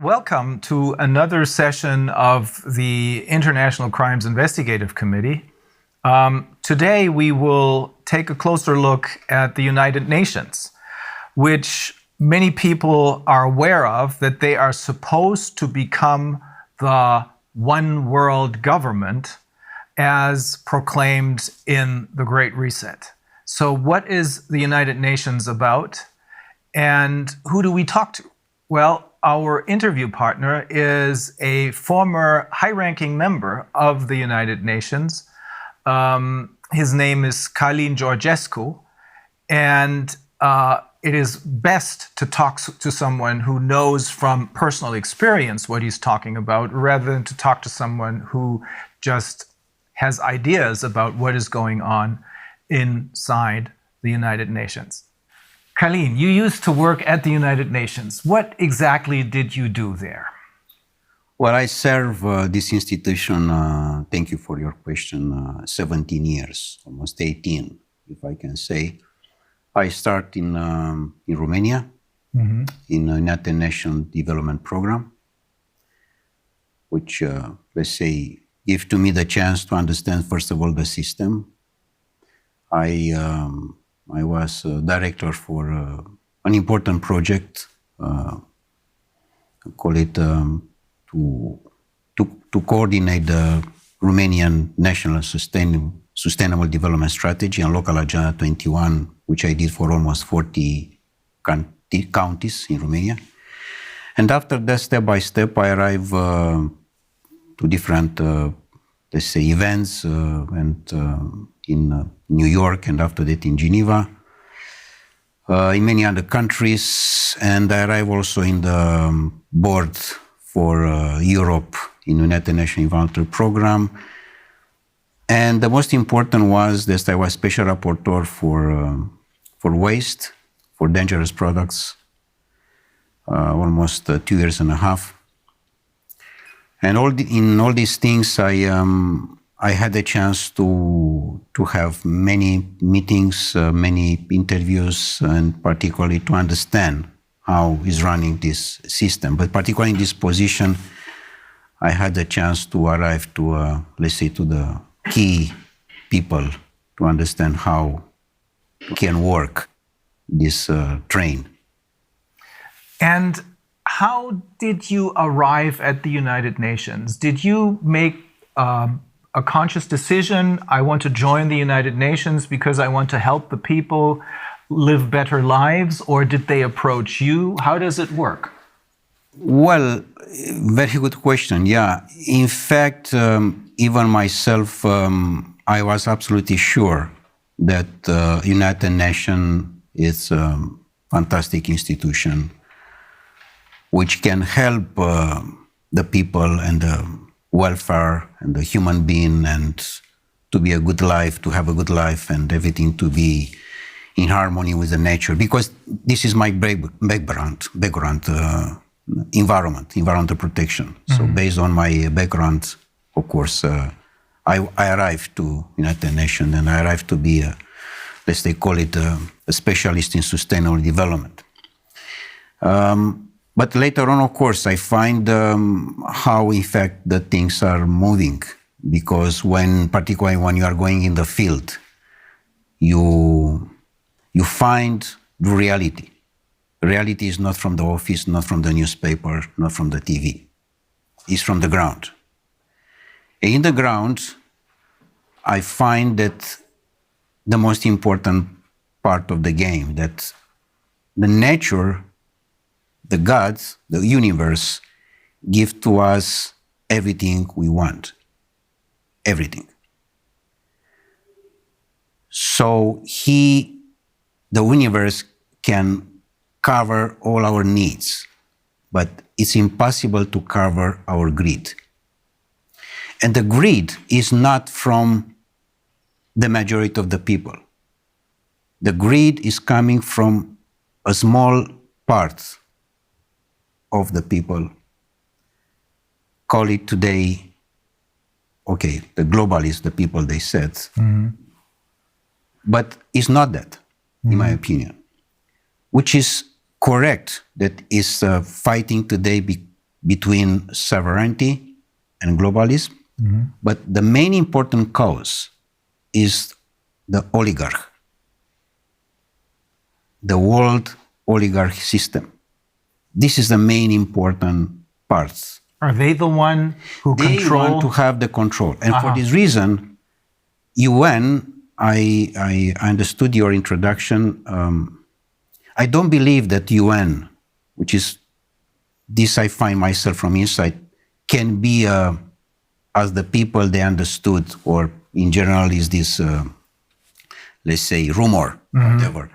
Welcome to another session of the International Crimes Investigative Committee. Today we will take a closer look at the United Nations, which many people are aware of, that they are supposed to become the one world government as proclaimed in the Great Reset. So what is the United Nations about, and who do we talk to? Well, our interview partner is a former high-ranking member of the United Nations. His name is Călin Georgescu, and it is best to talk to someone who knows from personal experience what he's talking about, rather than to talk to someone who just has ideas about what is going on inside the United Nations. Călin, you used to work at the United Nations. What exactly did you do there? Well, I serve this institution, thank you for your question, 17 years, almost 18, if I can say. I start in Romania, in the United Nations Development Program, which, let's say, give to me the chance to understand, first of all, the system. I was director for an important project, call it to coordinate the Romanian National Sustainable Development Strategy and Local Agenda 21, which I did for almost 40 counties in Romania. And after that, step by step, I arrive to different, let's say, events and in New York, and after that in Geneva, in many other countries, and I arrive also in the board for Europe in the United Nations Environmental Program. And the most important was that I was special rapporteur for waste, for dangerous products, almost 2 years and a half. And in all these things, I had a chance to have many meetings, many interviews, and particularly to understand how is running this system. But particularly in this position, I had a chance to arrive to, let's say, to the key people to understand how can work this train. And how did you arrive at the United Nations? Did you make a conscious decision, I want to join the United Nations because I want to help the people live better lives, or did they approach you? How does it work? Well, very good question. Yeah, in fact, even myself, I was absolutely sure that United Nations is a fantastic institution which can help the people and the welfare and the human being, and to be a good life, to have a good life, and everything to be in harmony with the nature. Because this is my background, environmental protection. So based on my background, of course, I arrived to United Nations, and I arrived to be, let's say, call it a specialist in sustainable development. But later on, of course, I find how, in fact, the things are moving. Because particularly when you are going in the field, you find the reality. Reality is not from the office, not from the newspaper, not from the TV. It's from the ground. In the ground, I find that the most important part of the game, that the nature, the gods, the universe, give to us everything we want. Everything. So the universe can cover all our needs, but it's impossible to cover our greed. And the greed is not from the majority of the people. The greed is coming from a small part of the people. Call it today, okay, the globalists, the people they said. But it's not that, in my opinion, which is correct, that is fighting today between sovereignty and globalism. But the main important cause is the oligarch, the world oligarch system. This is the main important parts. Are they the one who They control? want to have the control. And for this reason, UN, I understood your introduction. I don't believe that UN, which is this I find myself from inside, can be as the people they understood, or in general is this, let's say, rumor, whatever,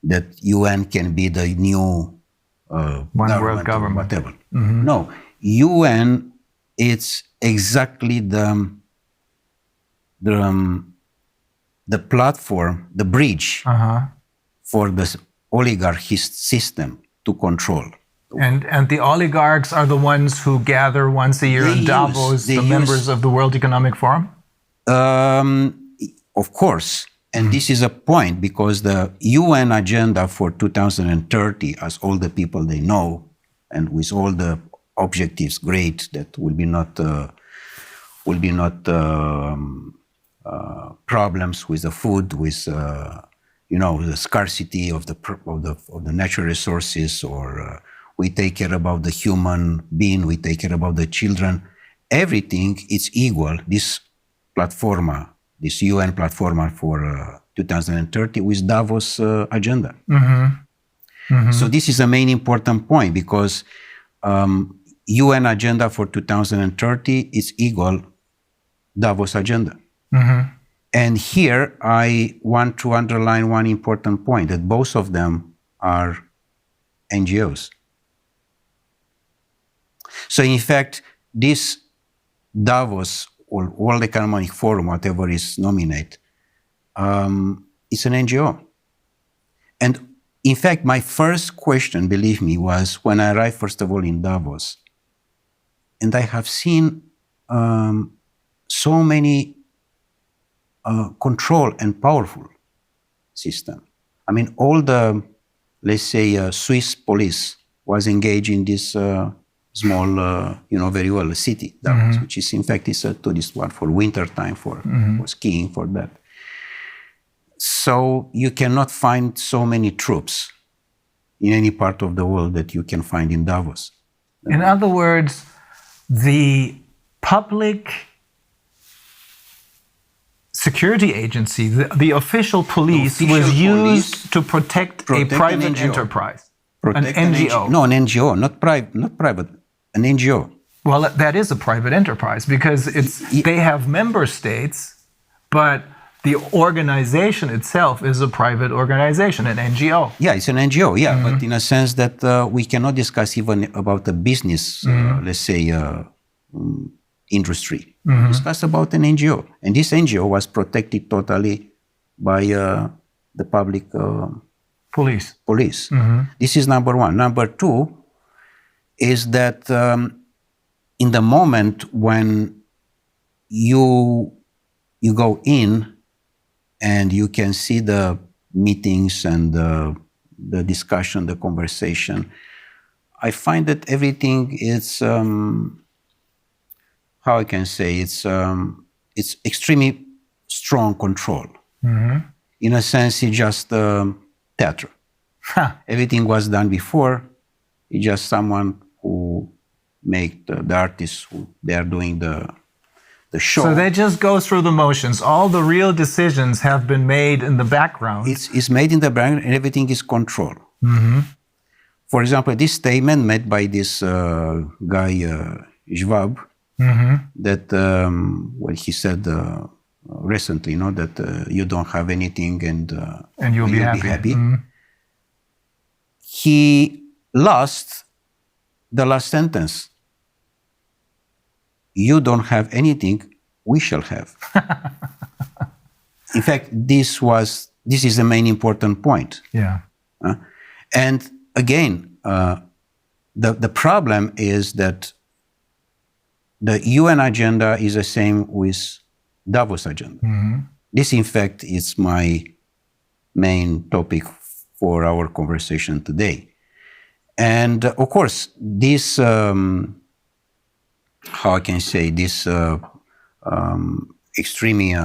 that UN can be the new One world government. whatever. No, UN, it's exactly the platform, the bridge for the oligarchist system to control. And the oligarchs are the ones who gather once a year in Davos, the members of the World Economic Forum? Of course. And this is a point, because the UN agenda for 2030, as all the people they know, and with all the objectives great that will be not problems with the food, with the scarcity of the natural resources, or we take care about the human being, we take care about the children. Everything is equal. This platform, this UN platform for 2030 with Davos agenda. So this is a main important point, because UN agenda for 2030 is equal Davos agenda. And here I want to underline one important point, that both of them are NGOs. So in fact, this Davos or World Economic Forum, whatever is nominated, it's an NGO. And in fact, my first question, believe me, was when I arrived, first of all, in Davos, and I have seen so many control and powerful system. I mean, all the, let's say, Swiss police was engaged in this small, very well, city, Davos, which is, in fact, is a tourist one for winter time, for skiing, for that. So you cannot find so many troops in any part of the world that you can find in Davos. In other words, the public security agency, the official police, was used to protect a private enterprise, an NGO. No, an NGO, not private, an NGO. Well, that is a private enterprise, because they have member states, but the organization itself is a private organization, an NGO. Yeah, it's an NGO, yeah, but in a sense that we cannot discuss even about the business, let's say, industry. We discuss about an NGO. And this NGO was protected totally by the public police. This is number one. Number two is that in the moment when you go in and you can see the meetings and the discussion, the conversation, I find that everything is, how I can say, it's extremely strong control. In a sense, it's just theater. Everything was done before. It's just someone who make the artists who they are doing the show. So they just go through the motions. All the real decisions have been made in the background. It's made in the background, and everything is controlled. For example, this statement made by this guy Schwab, that what he said recently, that you don't have anything and you'll be happy. He lost the last sentence. You don't have anything, we shall have. In fact, this is the main important point. Yeah. And again, the problem is that the UN agenda is the same with Davos agenda. This, in fact, is my main topic for our conversation today. And of course, this how I can say this, extremely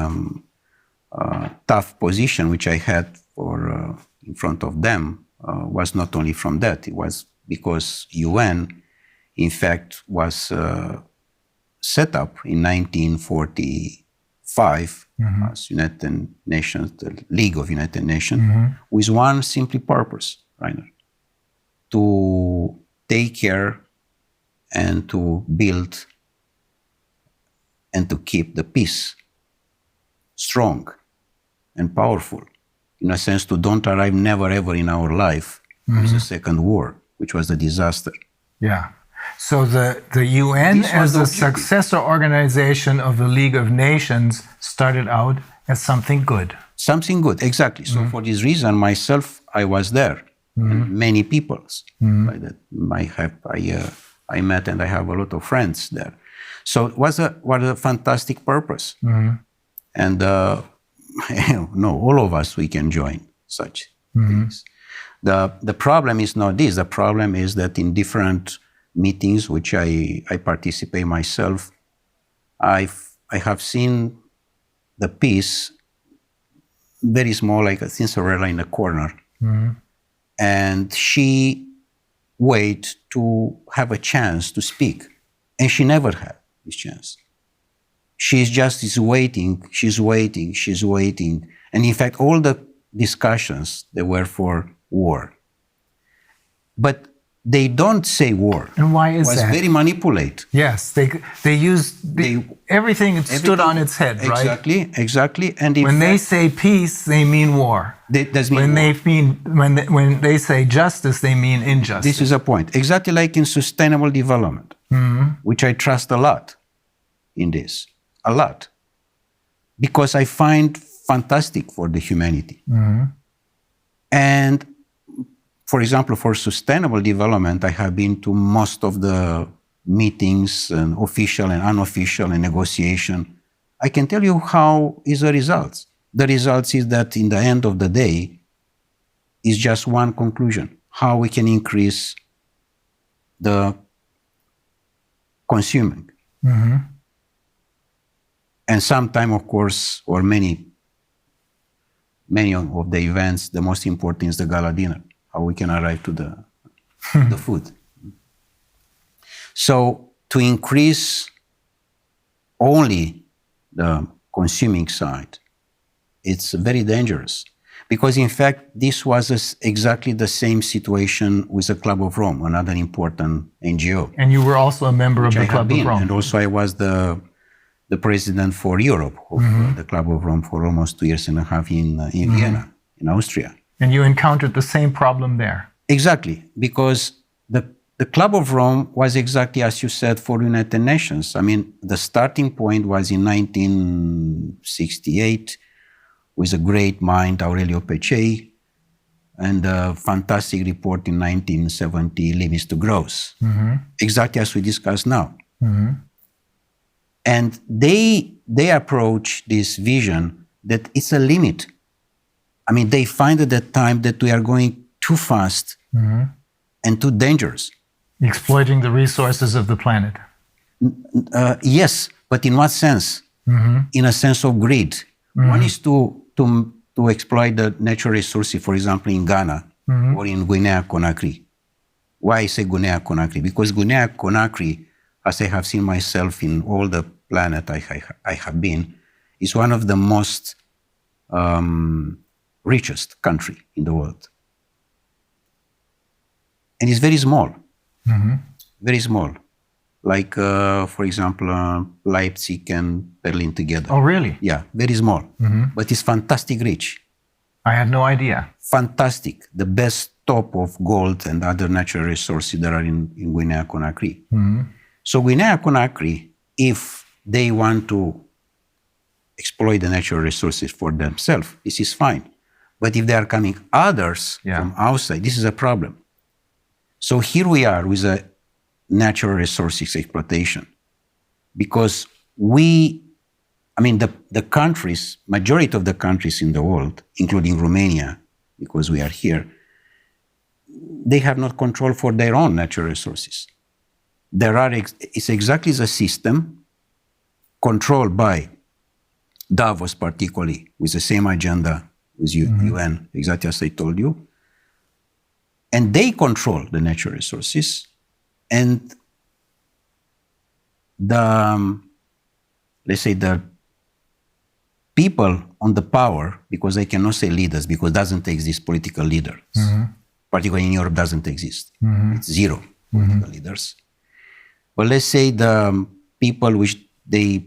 tough position which I had for in front of them was not only from that. It was because UN, in fact, was set up in 1945 as United Nations, the League of United Nations, with one simple purpose, Reiner, to take care and to build and to keep the peace strong and powerful. In a sense, to don't arrive never ever in our life with the Second War, which was a disaster. Yeah. So the UN as a successor organization of the League of Nations started out as something good. Something good, exactly. So for this reason, myself, I was there. And many peoples that I met, and I have a lot of friends there. So it was a fantastic purpose. And no, all of us, we can join such things. The problem is not this. The problem is that in different meetings, which I participate myself, I have seen the peace very small, like a Cinderella in a corner. And she wait to have a chance to speak. And she never had this chance. She's just waiting, she's waiting. And in fact, all the discussions, they were for war. But they don't say war. And why is that? It was very manipulated. Yes, they used everything stood on its head, right? Exactly. And when they say peace, they mean war. When they say justice, they mean injustice. This is a point. Exactly like in sustainable development, which I trust a lot in this, a lot, because I find fantastic for the humanity. And for example, for sustainable development, I have been to most of the meetings, and official and unofficial, and negotiation. I can tell you how is the results. The results is that in the end of the day, is just one conclusion: how we can increase the consuming. And sometime, of course, or many of the events, the most important is the gala dinner. How we can arrive to the food. So to increase only the consuming side, it's very dangerous. Because in fact, this was exactly the same situation with the Club of Rome, another important NGO. And you were also a member of the Club of Rome. And also I was the president for Europe of the Club of Rome for almost 2.5 years in Vienna, in Austria. And you encountered the same problem there. Exactly, because the Club of Rome was exactly as you said for United Nations. I mean, the starting point was in 1968 with a great mind, Aurelio Pecei, and a fantastic report in 1970, Limits to Growth, exactly as we discuss now. And they approach this vision that it's a limit. I mean, they find at that time that we are going too fast and too dangerous. Exploiting the resources of the planet. Yes, but in what sense? In a sense of greed. One is to exploit the natural resources, for example, in Ghana or in Guinea-Conakry. Why I say Guinea-Conakry? Because Guinea-Conakry, as I have seen myself in all the planet I have been, is one of the most richest country in the world. And it's very small, very small. Like, for example, Leipzig and Berlin together. Oh, really? Yeah, very small, but it's fantastic rich. I had no idea. Fantastic, the best top of gold and other natural resources that are in Guinea-Conakry. So Guinea-Conakry, if they want to exploit the natural resources for themselves, this is fine. But if they are coming others from outside, this is a problem. So here we are with a natural resources exploitation, because the countries, majority of the countries in the world, including Romania, because we are here, they have not control for their own natural resources. it's exactly the system controlled by Davos, particularly, with the same agenda with UN, exactly as I told you. And they control the natural resources. And let's say the people on the power, because I cannot say leaders, because it doesn't exist political leaders, particularly in Europe, doesn't exist. It's zero political leaders. But let's say the people which they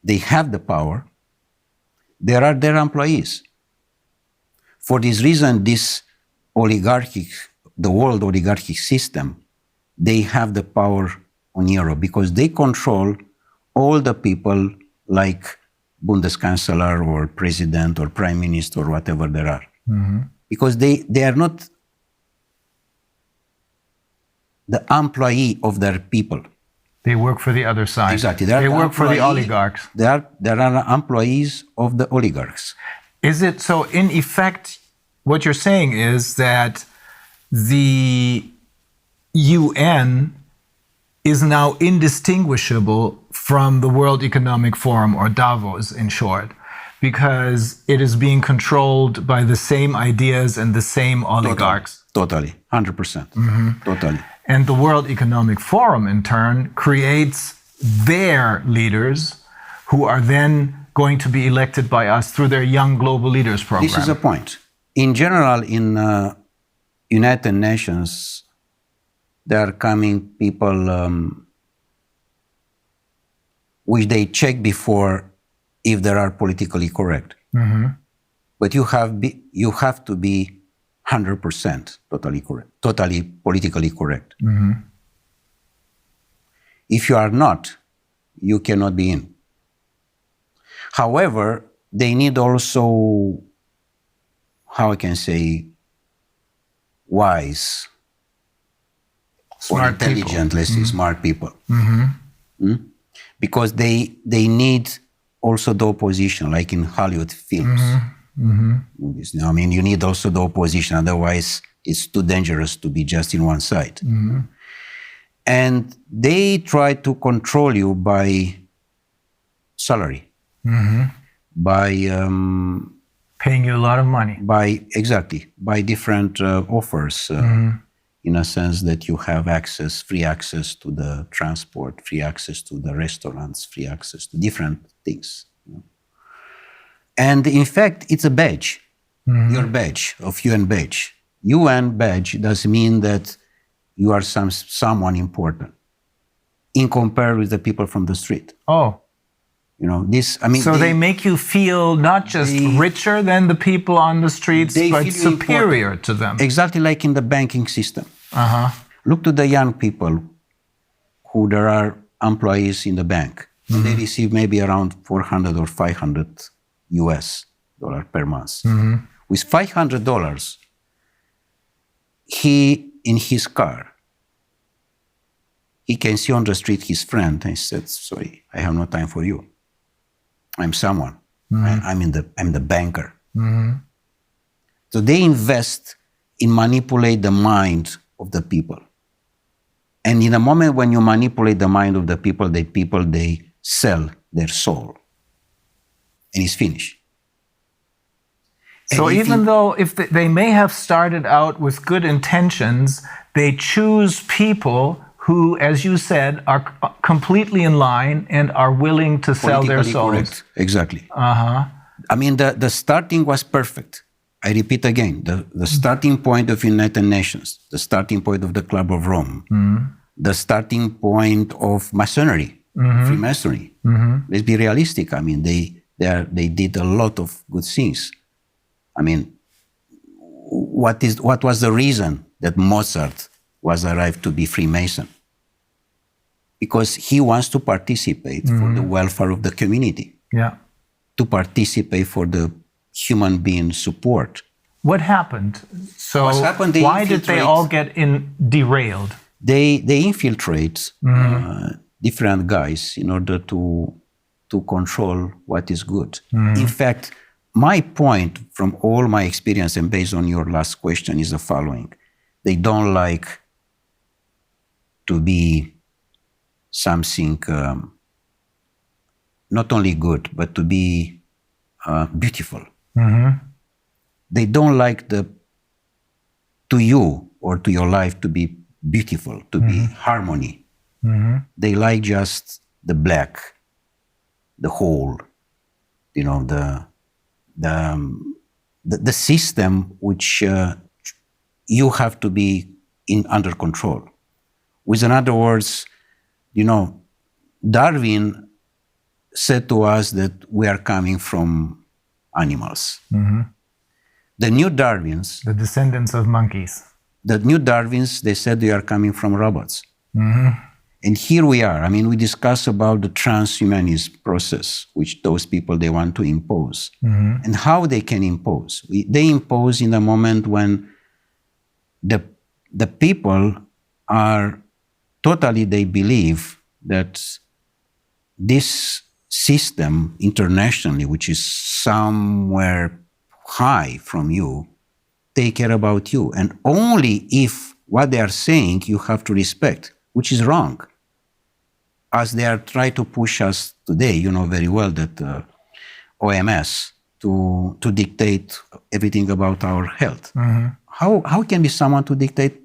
have the power, they are their employees. For this reason, the world oligarchic system, they have the power on Europe because they control all the people like Bundeskanzler or president or prime minister or whatever there are. Because they are not the employee of their people. They work for the other side. Exactly. They work for the oligarchs. They are employees of the oligarchs. Is it so? In effect, what you're saying is that the UN is now indistinguishable from the World Economic Forum, or Davos in short, because it is being controlled by the same ideas and the same oligarchs. Totally. 100%. Totally. And the World Economic Forum, in turn, creates their leaders who are then going to be elected by us through their Young Global Leaders program. This is a point. In general, in United Nations, there are coming people which they check before if they are politically correct. But you have to be 100% totally correct, totally politically correct. If you are not, you cannot be in. However, they need also, how I can say, wise, Smart or intelligent, people. let's say smart people. Because they need also the opposition, like in Hollywood films. Movies. I mean, you need also the opposition, otherwise it's too dangerous to be just in one side. And they try to control you by salary, by paying you a lot of money. by different offers, in a sense that you have free access to the transport, free access to the restaurants, free access to different things. And in fact, it's a badge, your badge, of UN badge. UN badge does mean that you are someone important in comparison with the people from the street. Oh. You know, this, I mean. So they make you feel not just richer than the people on the streets, but superior to them. Exactly like in the banking system. Look to the young people who there are employees in the bank. And they receive maybe around 400 or 500 US dollar per month. With $500, he, in his car, he can see on the street his friend and he said, sorry, I have no time for you. I'm someone. I'm the banker. So they invest in manipulate the mind of the people. And in the moment when you manipulate the mind of the people, they sell their soul. And it's finished. So even though they may have started out with good intentions, they choose people who, as you said, are completely in line and are willing to sell their souls. Correct. Exactly. I mean, the starting was perfect. I repeat again, the starting point of United Nations, the starting point of the Club of Rome, the starting point of Masonry, Freemasonry. Let's be realistic. I mean, they did a lot of good things. I mean, what was the reason that Mozart was arrived to be Freemason? Because he wants to participate for the welfare of the community. Yeah. To participate for the human being support. What happened? So why did they all get derailed? They infiltrate different guys in order to control what is good. In fact, my point from all my experience and based on your last question is the following. They don't like to be something not only good, but to be beautiful. They don't like to you or to your life to be beautiful, to be harmony. They like just the black, the whole, the system which you have to be under control. With other words, Darwin said to us that we are coming from animals. The new Darwins, The descendants of monkeys. they said they are coming from robots. And here we are. I mean, we discuss about the transhumanist process, which those people, they want to impose. And how they can impose. They impose in the moment when the people are totally, they believe that this system internationally, which is somewhere high from you, take care about you. And only if what they are saying you have to respect, which is wrong. As they are trying to push us today, you know very well that OMS to dictate everything about our health. How can be someone to dictate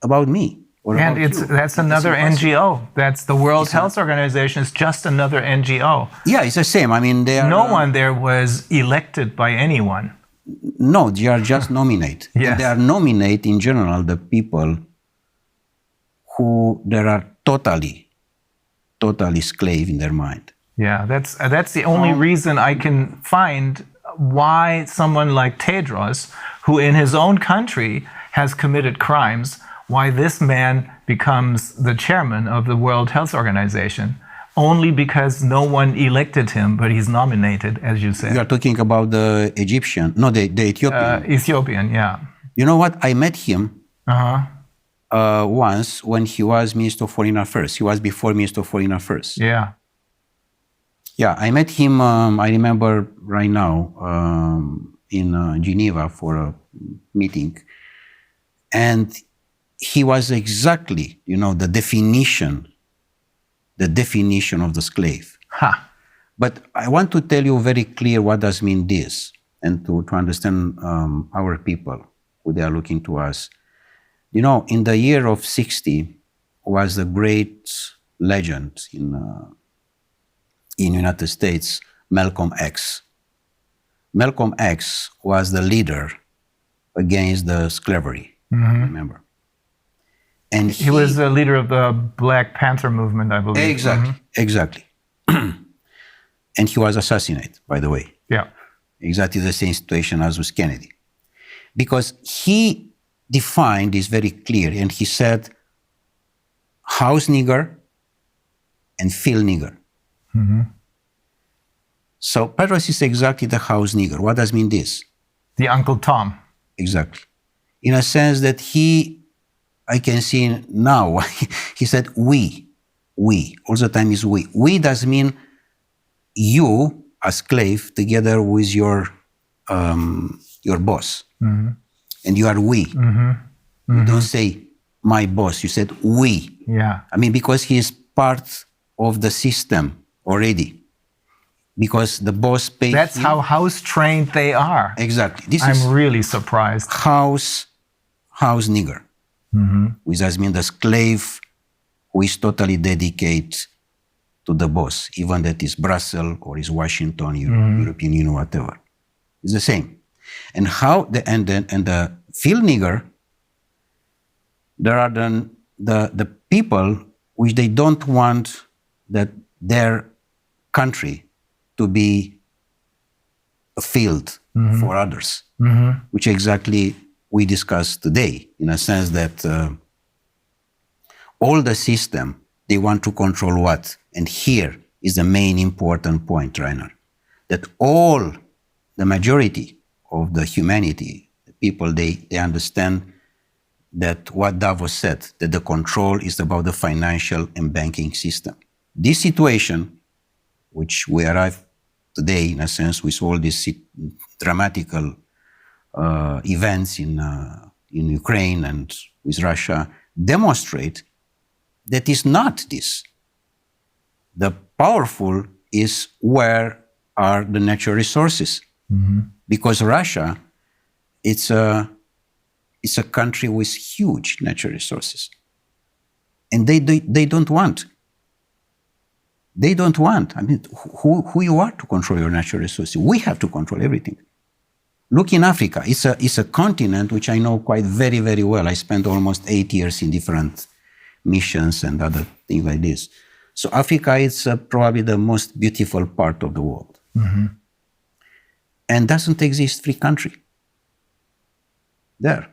about me? And that's another NGO. That's the World Health Organization. Is just another NGO. Yeah, it's the same. I mean, no one there was elected by anyone. No, they are just nominate. Yes. And they are nominate in general the people who there are totally slave in their mind. Yeah, that's the only reason I can find why someone like Tedros, who in his own country has committed crimes, why this man becomes the chairman of the World Health Organization, only because no one elected him, but he's nominated, as you said. You are talking about the Egyptian, no, the Ethiopian. Ethiopian, yeah. You know what? I met him once when he was Minister of Foreign Affairs. He was before Minister of Foreign Affairs. Yeah. Yeah, I met him, I remember right now, in Geneva for a meeting. And he was exactly, the definition of the slave. But I want to tell you very clear what does mean this, and to understand our people, who they are looking to us. In the year of 60 was the great legend in United States, Malcolm X. Malcolm X was the leader against the slavery, remember? And he was the leader of the Black Panther movement, I believe. Exactly. And he was assassinated, by the way. Yeah. Exactly the same situation as with Kennedy. Because he defined this very clear, and he said, house nigger and field nigger. So Petros is exactly the house nigger. What does mean this? The Uncle Tom. Exactly. In a sense that I can see now, he said we, all the time is we. We does mean you, a slave, together with your boss. And you are we. You don't say my boss, you said we. Yeah. I mean, because he is part of the system already. Because the boss pays That's him. how house trained they are. Exactly. I'm really surprised. House nigger. Which does mean the slave who is totally dedicated to the boss, even that is Brussels or is Washington, European Union, whatever. It's the same. And the field nigger, there are the people which they don't want that their country to be a field for others, which exactly we discussed today, in a sense that all the system, they want to control what? And here is the main important point, Reiner, that the majority of the humanity, the people, they understand that what Davos said, that the control is about the financial and banking system. This situation, which we arrive today, in a sense, with all these dramatical events in Ukraine and with Russia, demonstrate that is not this. The powerful is where are the natural resources. Because Russia, it's a country with huge natural resources. And they don't want. They don't want. I mean, who you are to control your natural resources? We have to control everything. Look in Africa. It's a continent which I know quite very, very well. I spent almost 8 years in different missions and other things like this. So Africa is probably the most beautiful part of the world. And doesn't exist free country there.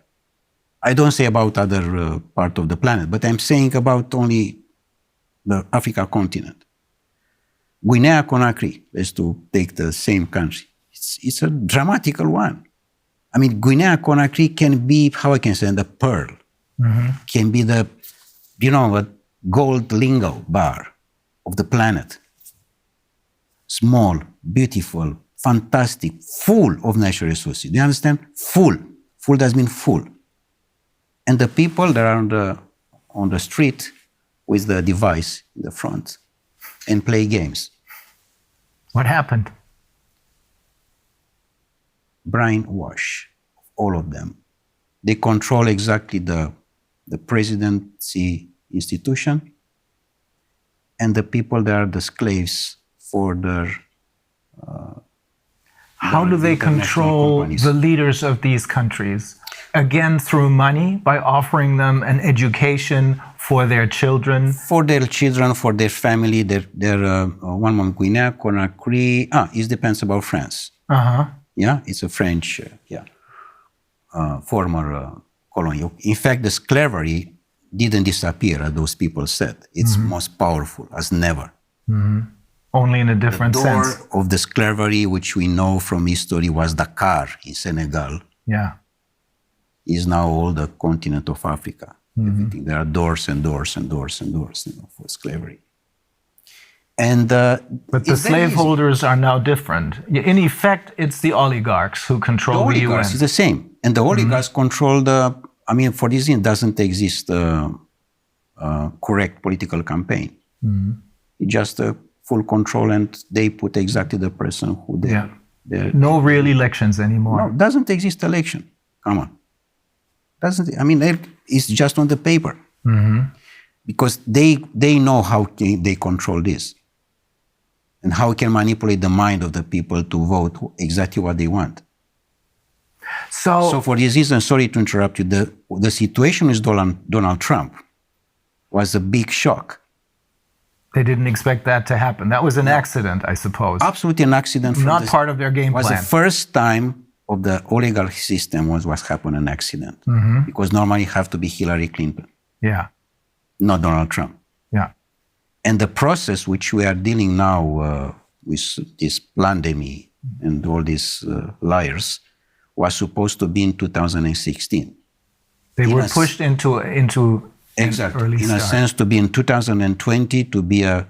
I don't say about other part of the planet, but I'm saying about only the Africa continent. Guinea-Conakry, let's to take the same country. It's a dramatical one. I mean, Guinea-Conakry can be, how I can say, the pearl. Can be the, a gold lingo bar of the planet. Small, beautiful, fantastic, full of natural resources. Do you understand? Full. Full does mean full. And the people that are on the street with the device in the front and play games. What happened? Brainwash, all of them. They control exactly the presidency institution and the people that are the slaves for their how do they control the leaders of these countries? Again, through money, by offering them an education for their children? For their children, for their family, their one moment, Guinea-Conakry, it depends about France. Yeah, it's a French, former colony. In fact, the slavery didn't disappear, as those people said. It's most powerful as never. Only in a different sense. The door of the slavery, which we know from history, was Dakar in Senegal. Yeah. Is now all the continent of Africa. Everything. There are doors and doors and doors and doors for slavery. And but the slaveholders are now different. In effect, it's the oligarchs who control the UN. The oligarchs is the same. And the oligarchs control for this reason, doesn't exist correct political campaign. It's just full control, and they put exactly the person who they... Yeah. No real elections anymore. No, doesn't exist election. Come on. It's just on the paper. Because they know how they control this. And how can manipulate the mind of the people to vote exactly what they want. So for this reason, sorry to interrupt you, the situation with Donald Trump was a big shock. They didn't expect that to happen. That was an accident, I suppose. Absolutely an accident. Not part of their game plan. It was the first time of the oligarchy system was what happened an accident. Because normally it have to be Hillary Clinton. Yeah. Not Donald Trump. Yeah. And the process which we are dealing now with this pandemic and all these liars was supposed to be in 2016. They were pushed into exactly early in start. a sense to be in 2020 to be a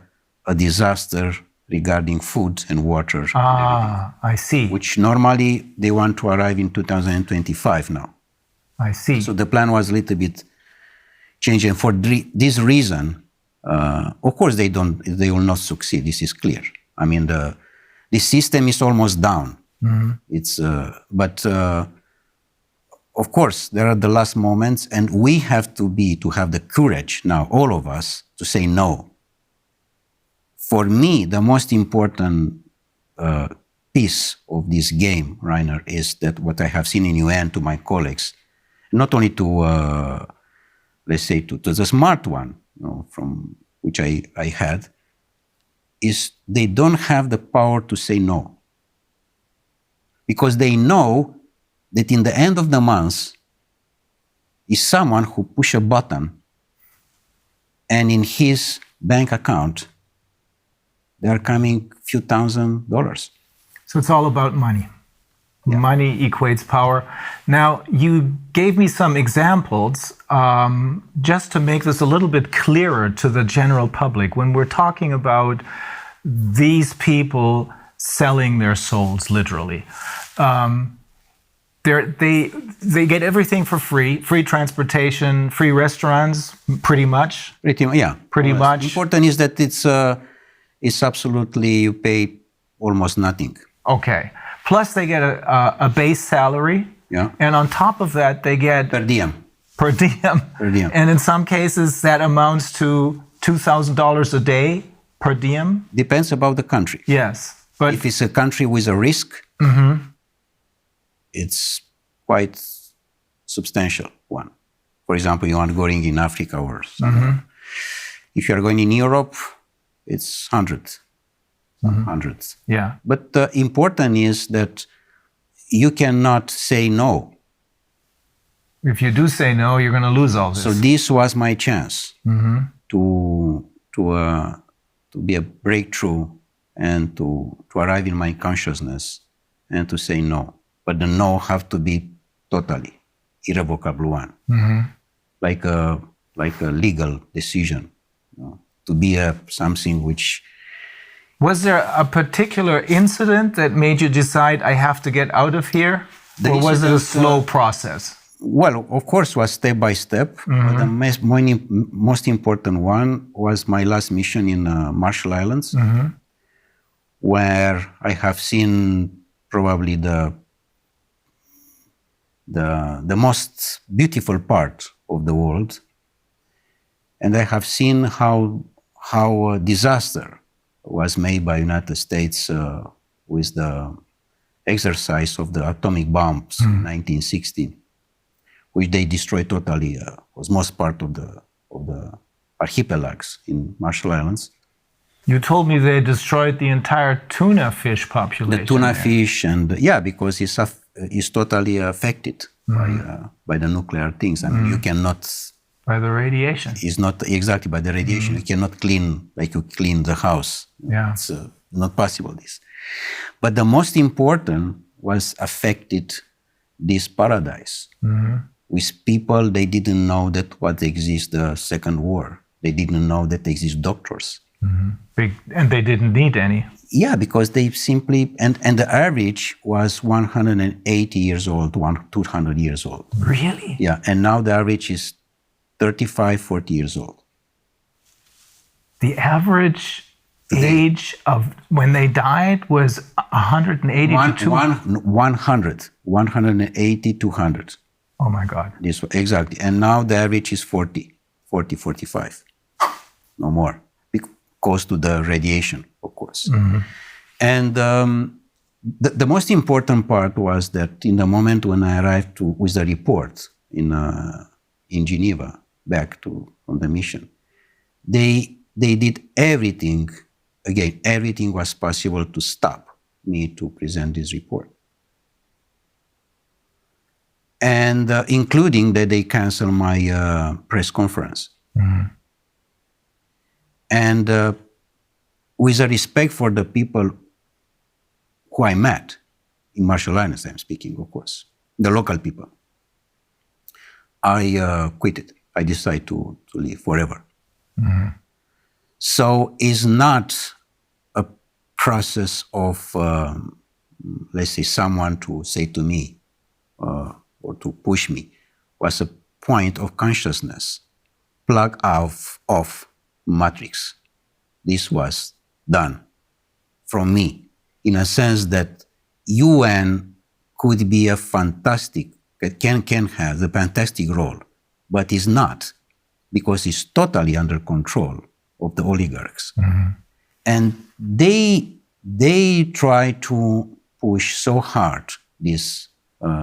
disaster regarding food and water. I see. Which normally they want to arrive in 2025 now. I see. So the plan was a little bit changed, and for this reason, of course they will not succeed. This is clear. I mean, the system is almost down. It's but of course there are the last moments, and we have to have the courage now, all of us, to say no. For me, the most important piece of this game, Reiner, is that what I have seen in UN to my colleagues, not only to let's say to the smart one, from which I had, is they don't have the power to say no. Because they know that in the end of the month is someone who push a button and in his bank account there are coming few $1,000s. So it's all about money. Yeah. Money equates power. Now, you gave me some examples just to make this a little bit clearer to the general public. When we're talking about these people selling their souls, literally, they get everything for free transportation, free restaurants, pretty much. Pretty much. Important is that it's absolutely, you pay almost nothing. Okay. Plus they get a base salary. Yeah. And on top of that, they get Per diem. Per diem. Per diem. And in some cases, that amounts to $2,000 a day per diem. Depends about the country. Yes. But if it's a country with a risk, it's quite substantial one. For example, you are going in Africa or somewhere. If you are going in Europe, it's hundreds. Yeah. But the important is that you cannot say no. If you do say no, you're going to lose all this. So this was my chance to be a breakthrough and to arrive in my consciousness and to say no. But the no have to be totally irrevocable one, like a legal decision, to be something which. Was there a particular incident that made you decide I have to get out of here, or was it a slow process? Well, of course, was step by step. But the most important one was my last mission in Marshall Islands, where I have seen probably the most beautiful part of the world, and I have seen how a disaster was made by United States with the exercise of the atomic bombs in 1960, which they destroyed totally. Was most part of the archipelagos in Marshall Islands. You told me they destroyed the entire tuna fish population. The tuna fish, and because it's totally affected by the nuclear things. I mean, you cannot. By the radiation. It's not exactly by the radiation. You cannot clean like you clean the house. Yeah. It's not possible, this. But the most important was affected this paradise. With people, they didn't know that what exists the Second War. They didn't know that exist doctors. And they didn't need any. Yeah, because they simply, and the average was 180 years old, 200 years old. Really? Yeah, and now the average is 35, 40 years old. The average age of when they died was 180 to 200? 180, 200. Oh my God. This, exactly. And now the average is 40, 45. No more. Because to the radiation, of course. And the most important part was that in the moment when I arrived with the report in Geneva, back on the mission, they did everything. Again, everything was possible to stop me to present this report. And including that they canceled my press conference. And with a respect for the people who I met in Marshall Islands, I'm speaking, of course, the local people, I quit it. I decided to leave forever. So it's not a process of, let's say, someone to say to me or to push me. It was a point of consciousness, plug off matrix. This was done from me in a sense that UN could be a fantastic, can have a fantastic role, but is not, because it's totally under control of the oligarchs. And they try to push so hard this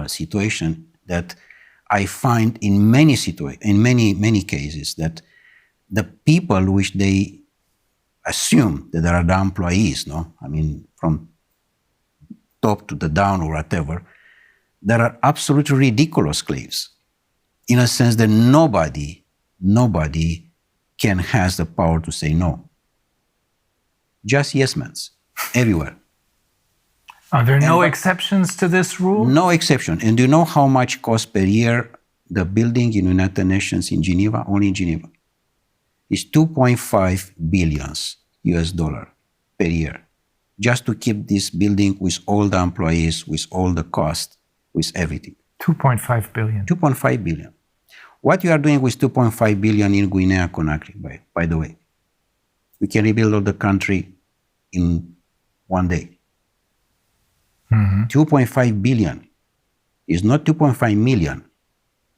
situation that I find in many cases that the people which they assume that they are the employees, I mean, from top to the down or whatever, there are absolutely ridiculous slaves, in a sense that nobody has the power to say no. Just yes men, everywhere. Are there no exceptions to this rule? No exception. And do you know how much costs per year the building in United Nations in Geneva, only in Geneva? It's $2.5 billion per year, just to keep this building with all the employees, with all the cost, with everything. 2.5 billion. 2.5 billion. What you are doing with 2.5 billion in Guinea-Conakry, by the way, we can rebuild all the country in one day. 2.5 billion is not 2.5 million,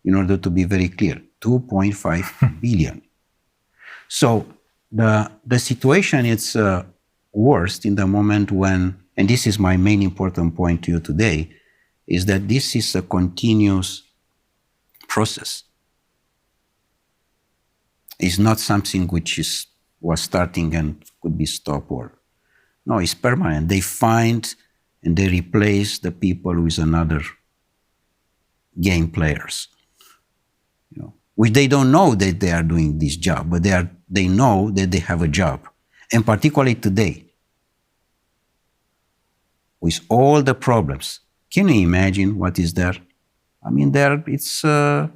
in order to be very clear, 2.5 billion. So the situation is worst in the moment when, and this is my main important point to you today, is that this is a continuous process. It's not something which was starting and could be stopped, or no, it's permanent. They find and they replace the people with another game players, which they don't know that they are doing this job, but they know that they have a job. And particularly today, with all the problems, can you imagine what is there? I mean, it's a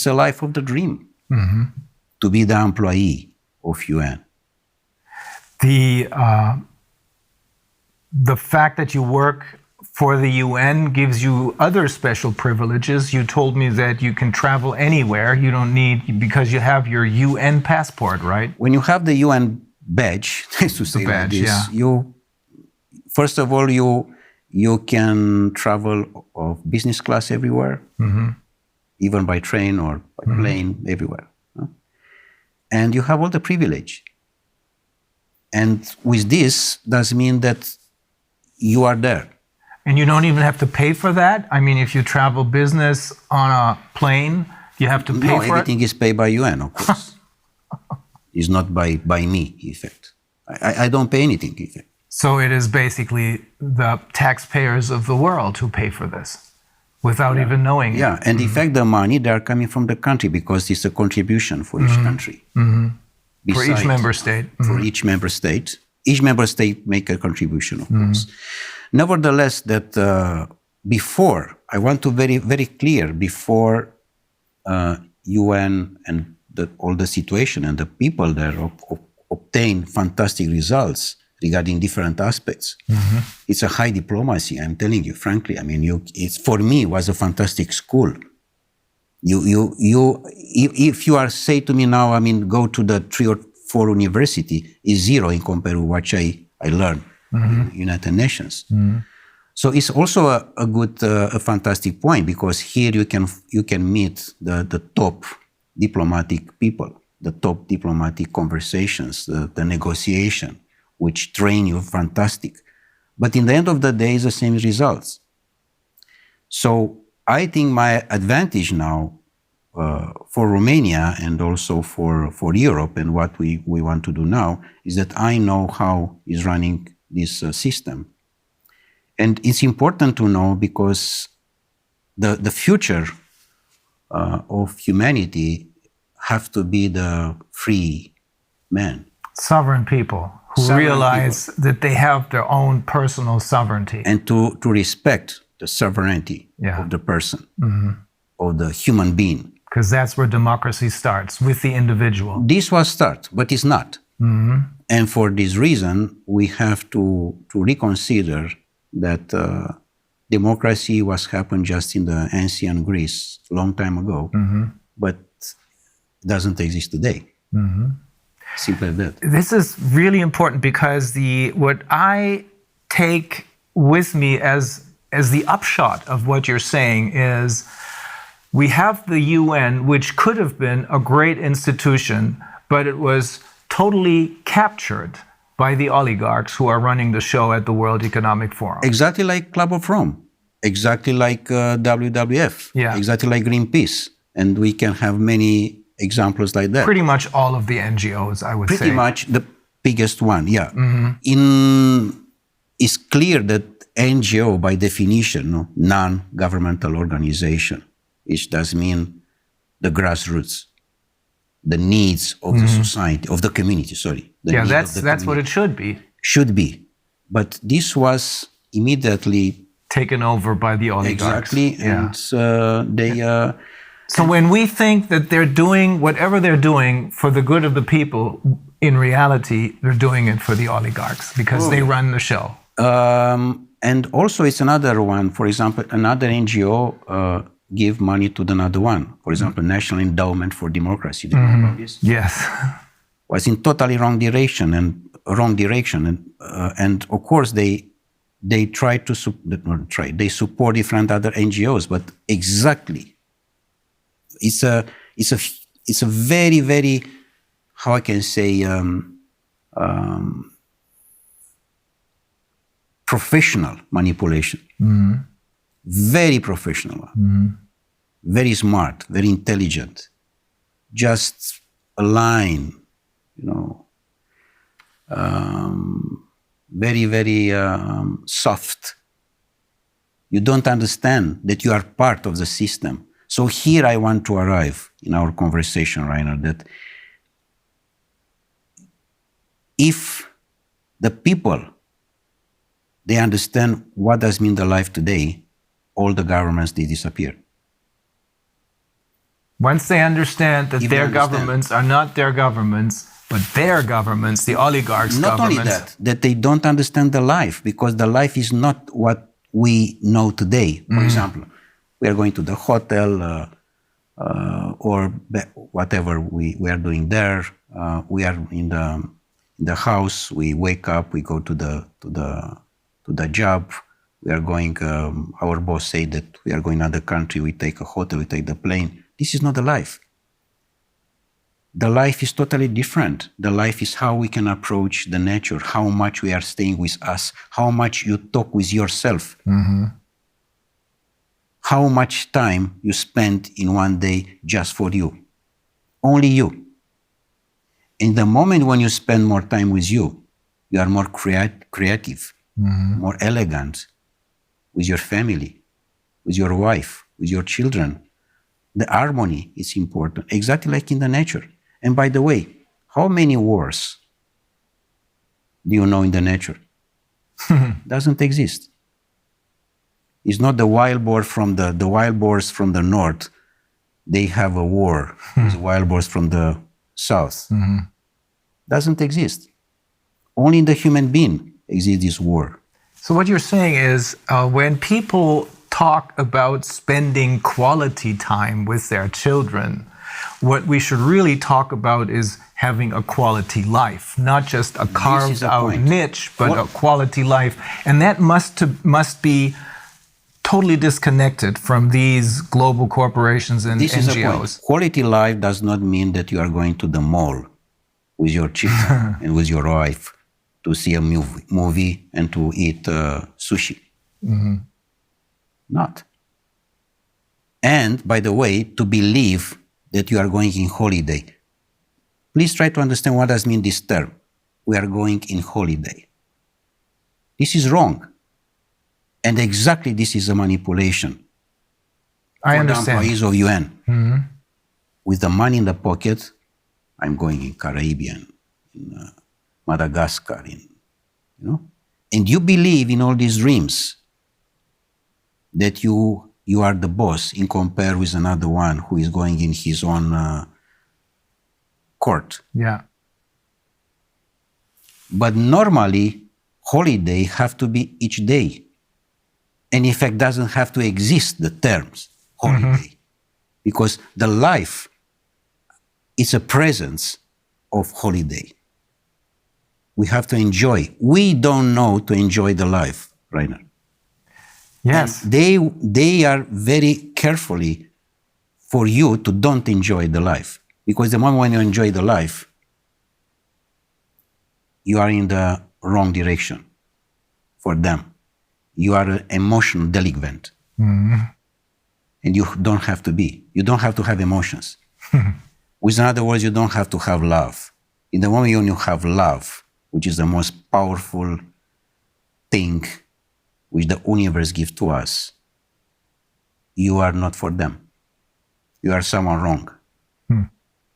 life of the dream to be the employee of UN. The fact that you work for the UN gives you other special privileges. You told me that you can travel anywhere. You don't need, because you have your UN passport, right? When you have the UN badge, to say like this, you, first of all, you can travel of business class everywhere, even by train or by plane, everywhere. And you have all the privilege. And with this, does mean that you are there. And you don't even have to pay for that? I mean, if you travel business on a plane, you have to pay for it? No, everything is paid by UN, of course. It's not by me, in fact. I don't pay anything, in fact. So it is basically the taxpayers of the world who pay for this, without even knowing it. Yeah, and in fact, the money, they are coming from the country, because it's a contribution for each country. For each member state. For each member state. Each member state make a contribution, of course. Nevertheless, that before, I want to very, very clear, before UN and all the situation and the people there obtain fantastic results regarding different aspects. It's a high diplomacy, I'm telling you, frankly. I mean, it's, for me, it was a fantastic school. If you are say to me now, I mean, go to the 3 or 4 university, is zero in comparison to what I learned in United Nations. So it's also a good, a fantastic point, because here you can meet the top diplomatic people, the top diplomatic conversations, the negotiation, which train you fantastic. But in the end of the day, it's the same results. So I think my advantage now for Romania and also for Europe, and what we want to do now, is that I know how is running this system. And it's important to know, because the future of humanity have to be the free men. Sovereign people who realize that they have their own personal sovereignty. And to respect the sovereignty of the person, of the human being. Because that's where democracy starts, with the individual. This was start, but it's not. And for this reason, we have to reconsider that democracy was happened just in the ancient Greece a long time ago, but doesn't exist today. Simple as that. This is really important, because what I take with me as the upshot of what you're saying is, we have the UN, which could have been a great institution, but it was totally captured by the oligarchs who are running the show at the World Economic Forum. Exactly like Club of Rome, exactly like WWF, exactly like Greenpeace. And we can have many examples like that. Pretty much all of the NGOs, I would say. Pretty much the biggest one, yeah. It's clear that NGO, by definition, non-governmental organization, which does mean the grassroots, the needs of the society, of the community, sorry. That's what it should be. Should be. But this was immediately taken over by the oligarchs. Exactly, and they... So when we think that they're doing whatever they're doing for the good of the people, in reality, they're doing it for the oligarchs, because they run the show. And also it's another one, for example, another NGO give money to another one. For example, National Endowment for Democracy. Do you know about this? Yes. Was in totally wrong direction, and of course they try to they support different other NGOs, but exactly it's a very, very, how I can say, professional manipulation. Very professional, very smart, very intelligent. Just a line, very, very soft. You don't understand that you are part of the system. So here I want to arrive in our conversation, Reiner, that if the people, they understand what does mean the life today, all the governments, they disappear. Once they understand that their governments are not their governments, but their governments, the oligarchs' governments. Not only that they don't understand the life, because the life is not what we know today. For example, we are going to the hotel or whatever we are doing there. We are in the house. We wake up. We go to the job. We are going. Our boss say that we are going to another country. We take a hotel. We take the plane. This is not the life. The life is totally different. The life is how we can approach the nature, how much we are staying with us, how much you talk with yourself, how much time you spend in one day just for you, only you. In the moment when you spend more time with you, you are more creative, more elegant with your family, with your wife, with your children. The harmony is important, exactly like in the nature. And by the way, how many wars do you know in the nature? Doesn't exist. It's not the wild boar from the wild boars from the north. They have a war with wild boars from the south. Doesn't exist. Only in the human being exists this war. So what you're saying is when people talk about spending quality time with their children, what we should really talk about is having a quality life, not just a carved out niche, but a quality life. And that must be totally disconnected from these global corporations and this NGOs. Is a point. Quality life does not mean that you are going to the mall with your children and with your wife to see a movie and to eat sushi. Not. And by the way, to believe that you are going in holiday. Please try to understand what does mean this term. We are going in holiday. This is wrong. And exactly this is a manipulation. I understand. For the employees of UN. With the money in the pocket, I'm going in Caribbean, in Madagascar, and you believe in all these dreams that you are the boss in compare with another one who is going in his own court. Yeah. But normally, holiday have to be each day. And in fact, doesn't have to exist, the terms holiday. Because the life is a presence of holiday. We have to enjoy. We don't know to enjoy the life, Reiner. Yes. And they are very carefully for you to don't enjoy the life. Because the moment when you enjoy the life, you are in the wrong direction for them. You are an emotional delinquent. And you don't have to be. You don't have to have emotions. With other words, you don't have to have love. In the moment when you have love, which is the most powerful thing which the universe gives to us, you are not for them. You are someone wrong.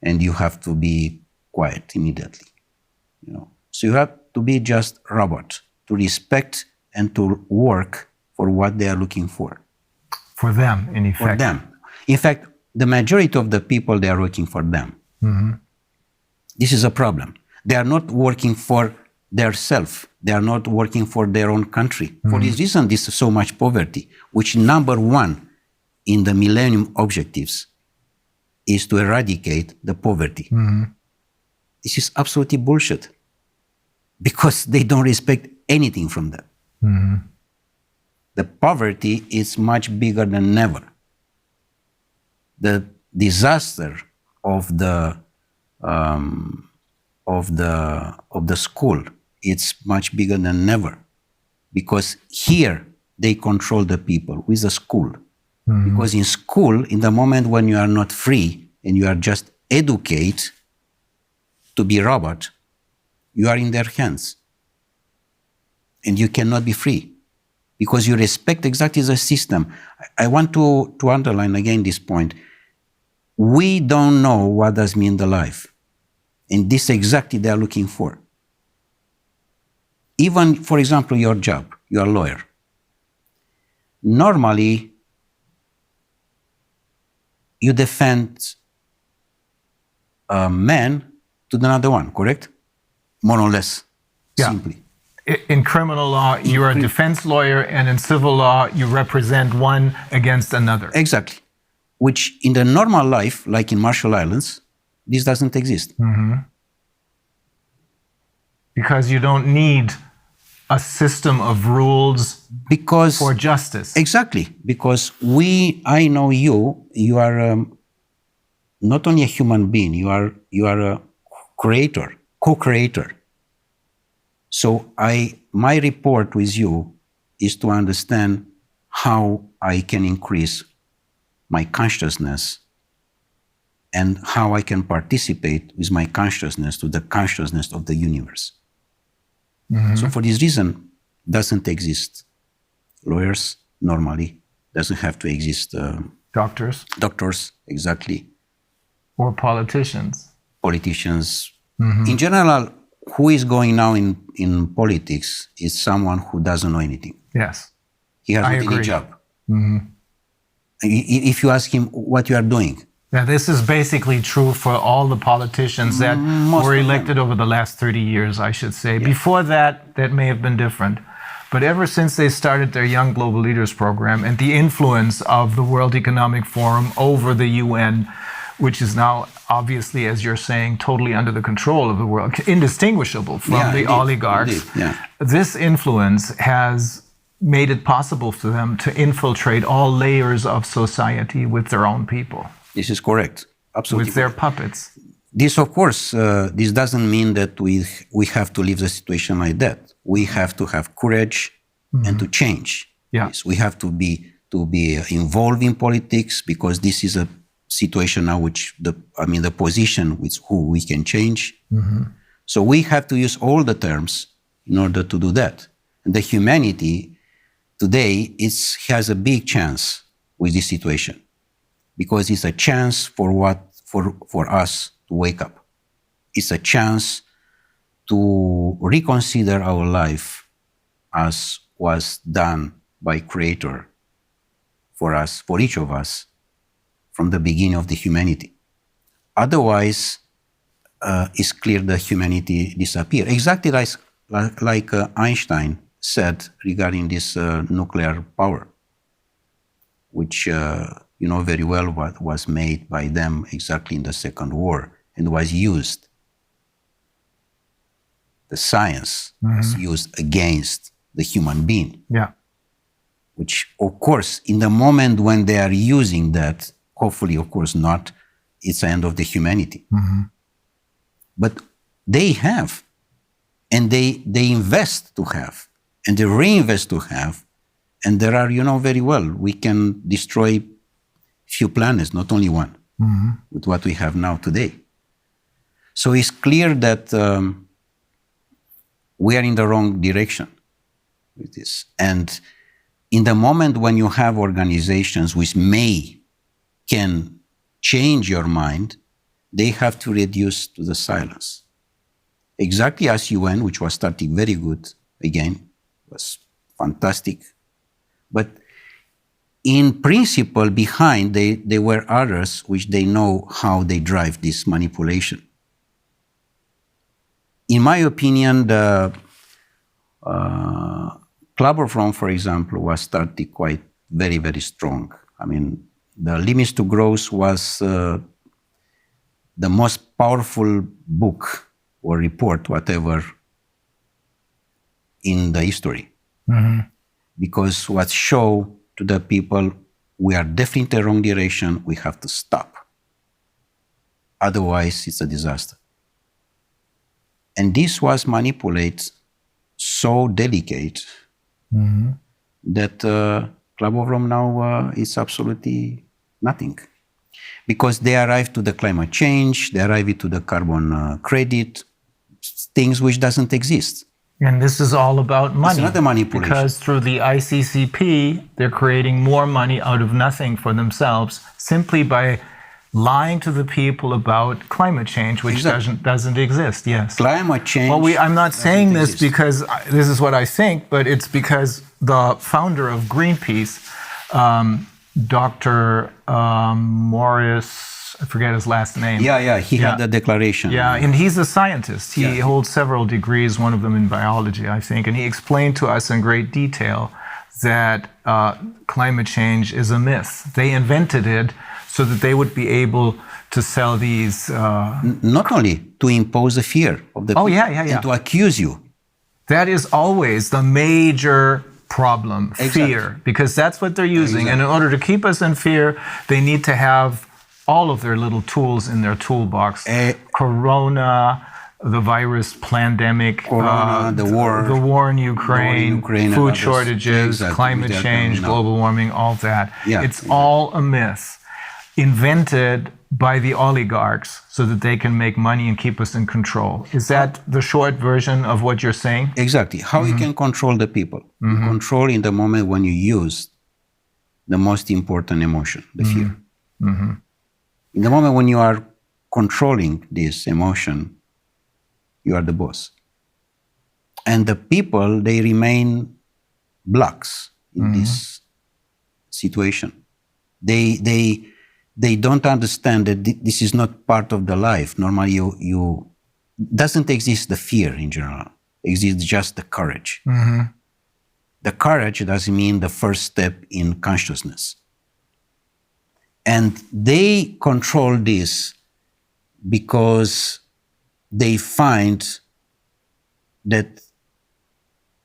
And you have to be quiet immediately. So you have to be just robot, to respect and to work for what they are looking for. For them, in effect. For them. In fact, the majority of the people, they are working for them. This is a problem. They are not working for their self. They are not working for their own country. For this reason, this is so much poverty, which number one in the Millennium Objectives is to eradicate the poverty. This is absolutely bullshit because they don't respect anything from that. The poverty is much bigger than ever. The disaster of the school, it's much bigger than ever, because here they control the people with the school. Because in school, in the moment when you are not free and you are just educated to be robot, you are in their hands, and you cannot be free because you respect exactly the system. I want to underline again this point. We don't know what does mean the life. And this exactly they are looking for. Even, for example, your job, you are a lawyer. Normally, you defend a man to another one, correct? More or less, simply. In criminal law, you're a defense lawyer, and in civil law, you represent one against another. Exactly. Which in the normal life, like in Marshall Islands, this doesn't exist. Because you don't need a system of rules for justice. Exactly. Because I know you are not only a human being, you are a creator, co-creator. So my report with you is to understand how I can increase my consciousness and how I can participate with my consciousness to the consciousness of the universe. So for this reason, doesn't exist lawyers normally, doesn't have to exist doctors, exactly. Or politicians. Politicians. In general, who is going now in politics is someone who doesn't know anything. Yes. He has not any job. If you ask him what you are doing. Yeah, this is basically true for all the politicians that were elected over the last 30 years, I should say. Yeah. Before that may have been different. But ever since they started their Young Global Leaders program and the influence of the World Economic Forum over the UN, which is now obviously, as you're saying, totally under the control of the world, indistinguishable from the oligarchs. This influence has made it possible for them to infiltrate all layers of society with their own people. This is correct. Absolutely. With their puppets. This, of course, this doesn't mean that we have to leave the situation like that. We have to have courage and to change. Yes, we have to be involved in politics, because this is a situation now the position with who we can change. So we have to use all the terms in order to do that. And the humanity today has a big chance with this situation, because it's a chance for us to wake up. It's a chance to reconsider our life as was done by Creator for us, for each of us, from the beginning of the humanity. Otherwise, it's clear that humanity disappears. Exactly like Einstein said regarding this nuclear power, which you know very well what was made by them exactly in the Second War and was used. The science was used against the human being. Yeah. Which, of course, in the moment when they are using that, hopefully, of course not, it's the end of the humanity. But they have, and they invest to have, and they reinvest to have, and there are, you know very well, we can destroy few planets, not only one, with what we have now today. So it's clear that we are in the wrong direction with this. And in the moment when you have organizations which can change your mind, they have to reduce to the silence. Exactly as UN, which was starting very good, again, was fantastic. But in principle, behind, there were others which they know how they drive this manipulation. in my opinion, the Club of Rome, for example, was started quite very, very strong. I mean, the Limits to Growth was the most powerful book or report, whatever, in the history. Mm-hmm. Because what show to the people, we are definitely in the wrong direction, we have to stop. Otherwise, it's a disaster. And this was manipulated so delicate that Club of Rome now is absolutely nothing. Because they arrived to the climate change, they arrived to the carbon credit, things which doesn't exist. And this is all about money. It's not a manipulation. Because through the ICCP, they're creating more money out of nothing for themselves simply by lying to the people about climate change, which doesn't exist. Yes. Climate change. Well, I'm not saying this because this is what I think, but it's because the founder of Greenpeace, Dr. Morris, I forget his last name. He had a declaration. Yeah, and he's a scientist. He holds several degrees, one of them in biology, I think, and he explained to us in great detail that climate change is a myth. They invented it so that they would be able to sell these... Not only to impose a fear of the people and to accuse you. That is always the major problem, fear, because that's what they're using. And in order to keep us in fear, they need to have all of their little tools in their toolbox. Corona, the virus pandemic, the war in Ukraine, food shortages, climate change, global warming, all that. It's all a myth invented by the oligarchs so that they can make money and keep us in control. Is that the short version of what you're saying? Exactly. How you can control the people. You control in the moment when you use the most important emotion, the fear. In the moment when you are controlling this emotion, you are the boss. And the people, they remain blocks in this situation. They don't understand that this is not part of the life. Normally, you doesn't exist the fear in general. Exists just the courage. The courage doesn't mean the first step in consciousness. And they control this because they find that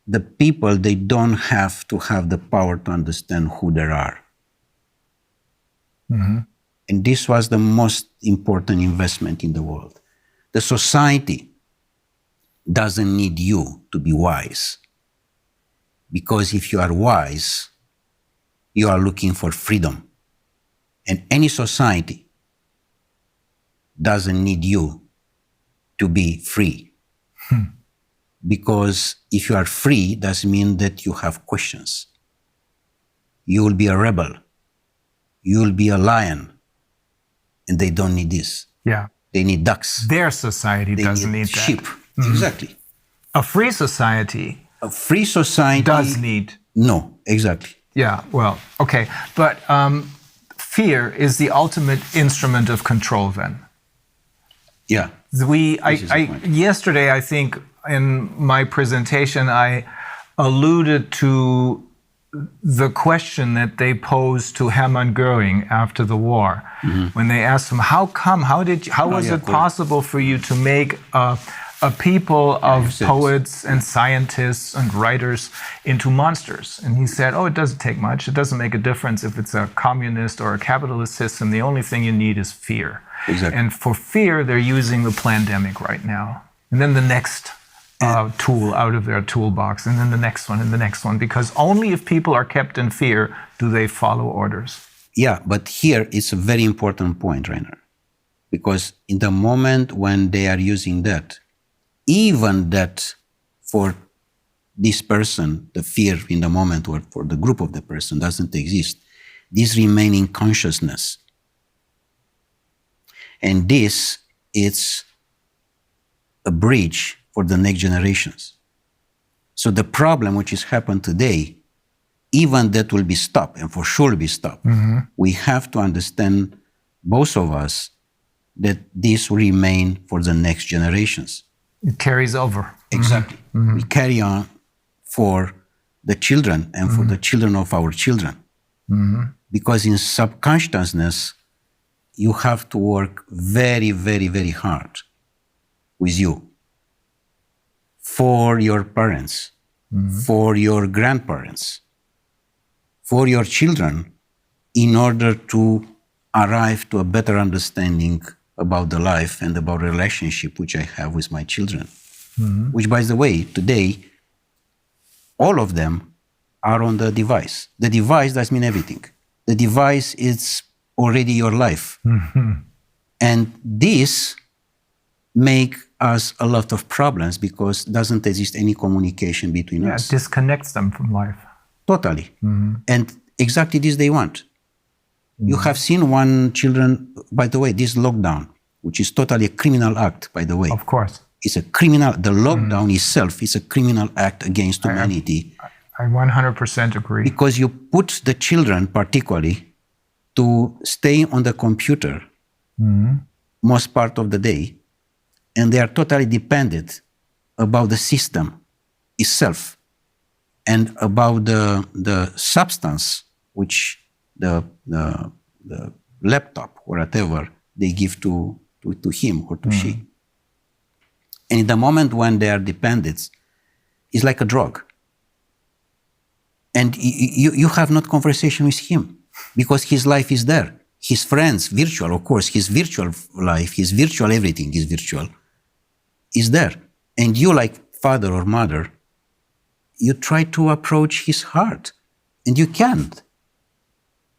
the people, they don't have to have the power to understand who they are. And this was the most important investment in the world. The society doesn't need you to be wise. Because if you are wise, you are looking for freedom. And any society doesn't need you to be free. Because if you are free, doesn't mean that you have questions. You will be a rebel. You will be a lion. And they don't need this. Yeah. They need ducks. Their society doesn't need that. Sheep. Exactly. A free society. A free society does need. No, exactly. Yeah, well, okay. But fear is the ultimate instrument of control then. Yeah. Yesterday, I think, in my presentation, I alluded to the question that they posed to Hermann Göring after the war, when they asked him, how was it possible for you to make a people of poets and scientists and writers into monsters? And he said, it doesn't take much. It doesn't make a difference if it's a communist or a capitalist system. The only thing you need is fear. Exactly. And for fear, they're using the pandemic right now. And then the next tool out of their toolbox, and then the next one, and the next one, because only if people are kept in fear do they follow orders. Yeah, but here it's a very important point, Reiner, because in the moment when they are using that, even that for this person, the fear in the moment or for the group of the person doesn't exist, this remaining consciousness. And this is a bridge for the next generations. So the problem which is happened today, even that will be stopped, and for sure will be stopped. We have to understand, both of us, that this will remain for the next generations. It carries over. Exactly. We carry on for the children and for the children of our children. Because in subconsciousness, you have to work very, very, very hard with you for your parents, for your grandparents, for your children, in order to arrive to a better understanding about the life and about the relationship which I have with my children. Which, by the way, today, all of them are on the device. The device does mean everything. The device is already your life. And this make us a lot of problems because doesn't exist any communication between us. It disconnects them from life. Totally. And exactly this they want. You have seen one children, by the way, this lockdown, which is totally a criminal act, by the way. Of course. It's a criminal, the lockdown itself is a criminal act against humanity. I 100% agree. Because you put the children, particularly, to stay on the computer most part of the day, and they are totally dependent about the system itself and about the substance which the laptop or whatever they give to him or to she. And in the moment when they are dependent, it's like a drug. And you have not conversation with him because his life is there. His friends, virtual, of course, his virtual life, his virtual everything is virtual, is there. And you, like father or mother, you try to approach his heart, and you can't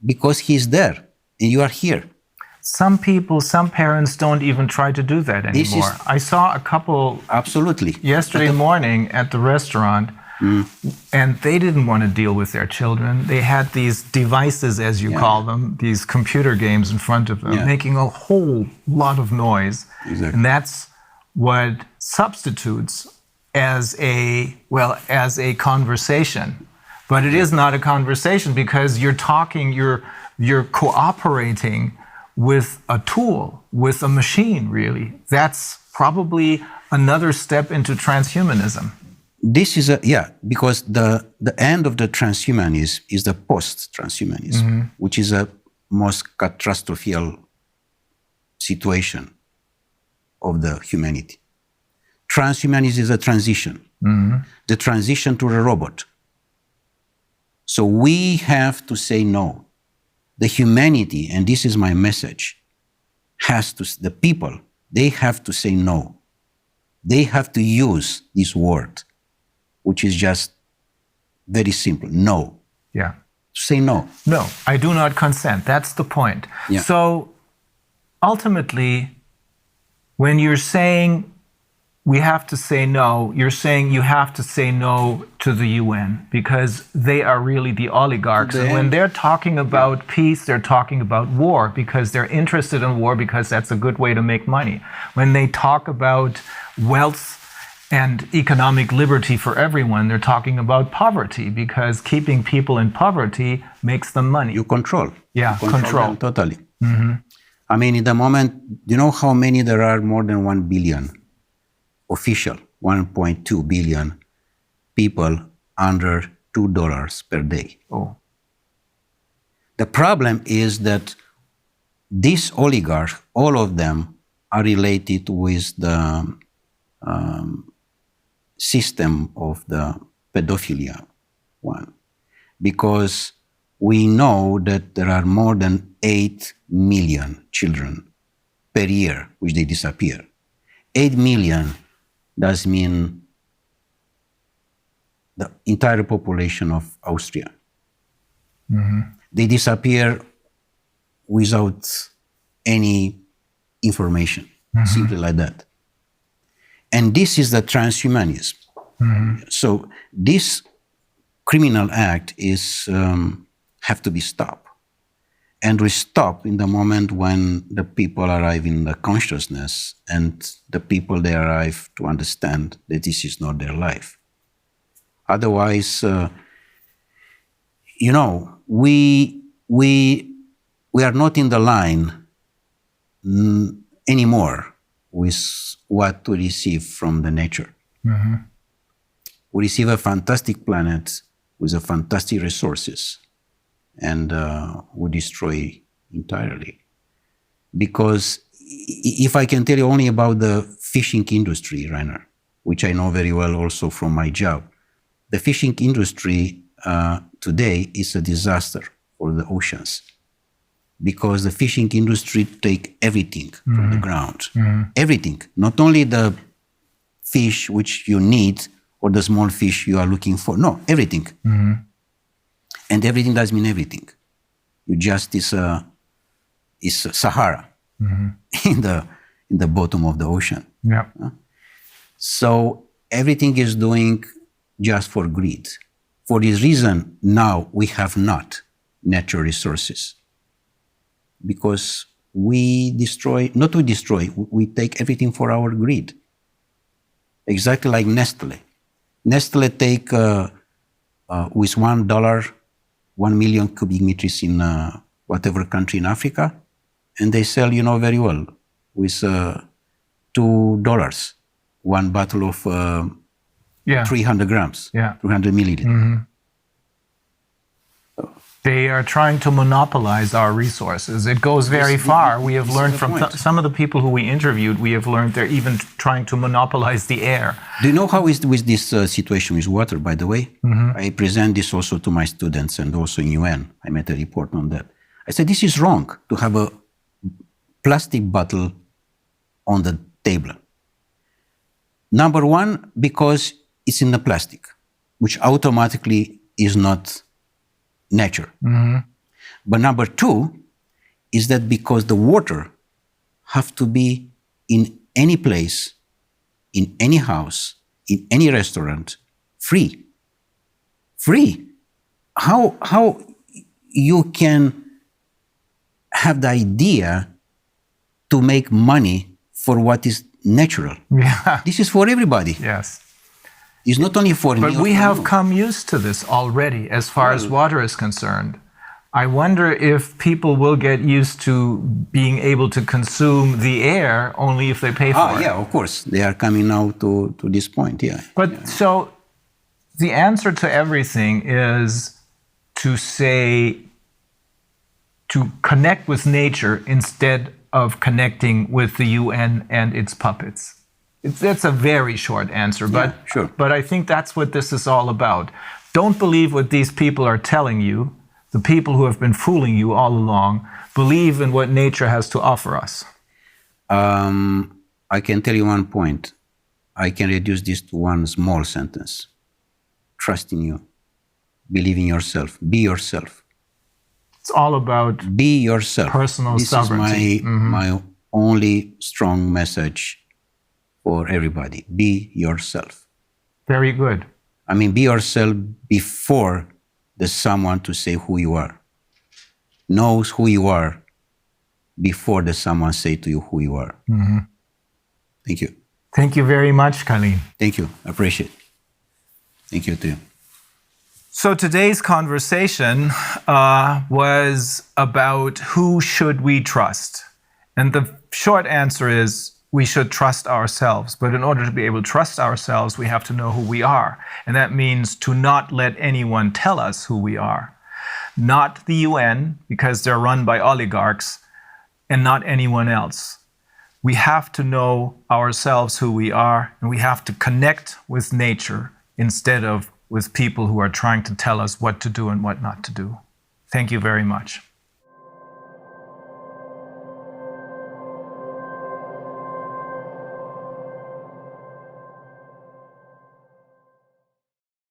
because he's there and you are here. Some people, some parents don't even try to do that anymore. I saw a couple yesterday morning at the restaurant, and they didn't want to deal with their children. They had these devices, as you call them, these computer games in front of them, making a whole lot of noise. Exactly. And that's what substitutes as a conversation. But it is not a conversation because you're talking, you're cooperating with a tool, with a machine, really. That's probably another step into transhumanism. This is because the end of the transhumanism is the post-transhumanism, which is a most catastrophic situation of the humanity. Transhumanism is a transition, the transition to a robot. So we have to say no. The humanity, and this is my message, the people, they have to say no. They have to use this word, which is just very simple, no. Yeah. Say no. No, I do not consent. That's the point. Yeah. So ultimately, when you're saying we have to say no, you're saying you have to say no to the UN because they are really the oligarchs. And when they're talking about peace, they're talking about war because they're interested in war because that's a good way to make money. When they talk about wealth and economic liberty for everyone, they're talking about poverty because keeping people in poverty makes them money. You control. Yeah, you control. Them totally. I mean, in the moment, do you know how many there are? More than 1 billion official, 1.2 billion people under $2 per day. Oh. The problem is that these oligarchs, all of them are related with the system of the pedophilia one, because we know that there are more than 8 million children per year which they disappear. 8 million does mean the entire population of Austria. They disappear without any information, simply like that. And this is the transhumanism. So this criminal act is have to be stopped. And we stop in the moment when the people arrive in the consciousness and the people they arrive to understand that this is not their life. Otherwise, we are not in the line anymore with what to receive from the nature. We receive a fantastic planet with a fantastic resources, and we destroy entirely. Because if I can tell you only about the fishing industry, Reiner, which I know very well also from my job, the fishing industry today is a disaster for the oceans, because the fishing industry take everything from the ground, everything, not only the fish which you need or the small fish you are looking for, no, everything. And everything does mean everything. You just is Sahara in the bottom of the ocean. Yeah. So everything is doing just for greed. For this reason, now we have not natural resources, because we take everything for our greed. Exactly like Nestle. Nestle take with $1, 1 million cubic meters in whatever country in Africa, and they sell, you know very well, with $2, one bottle of 300 grams, 300 milliliters. They are trying to monopolize our resources. It goes very far. We have learned from some of the people who we interviewed, we have learned they're even trying to monopolize the air. Do you know how is with this situation with water, by the way? I present this also to my students and also in UN. I made a report on that. I said, this is wrong to have a plastic bottle on the table. Number one, because it's in the plastic, which automatically is not nature. But number two is that because the water have to be in any place, in any house, in any restaurant, free. Free. How you can have the idea to make money for what is natural? Yeah. This is for everybody. Yes. It's not only for me. But we have come used to this already as far as water is concerned. I wonder if people will get used to being able to consume the air only if they pay for it. Yeah, of course. They are coming now to this point, yeah. But so the answer to everything is to say, to connect with nature instead of connecting with the UN and its puppets. That's a very short answer, but, sure. But I think that's what this is all about. Don't believe what these people are telling you. The people who have been fooling you all along. Believe in what nature has to offer us. I can tell you one point. I can reduce this to one small sentence. Trust in you. Believe in yourself. Be yourself. It's all about be yourself. Personal sovereignty. This is my only strong message for everybody. Be yourself. Very good. I mean, be yourself before there's someone to say who you are. Knows who you are before there's someone say to you who you are. Thank you. Thank you very much, Călin. Thank you. I appreciate it. Thank you too. So today's conversation was about who should we trust? And the short answer is we should trust ourselves. But in order to be able to trust ourselves, we have to know who we are. And that means to not let anyone tell us who we are. Not the UN, because they're run by oligarchs, and not anyone else. We have to know ourselves who we are, and we have to connect with nature instead of with people who are trying to tell us what to do and what not to do. Thank you very much.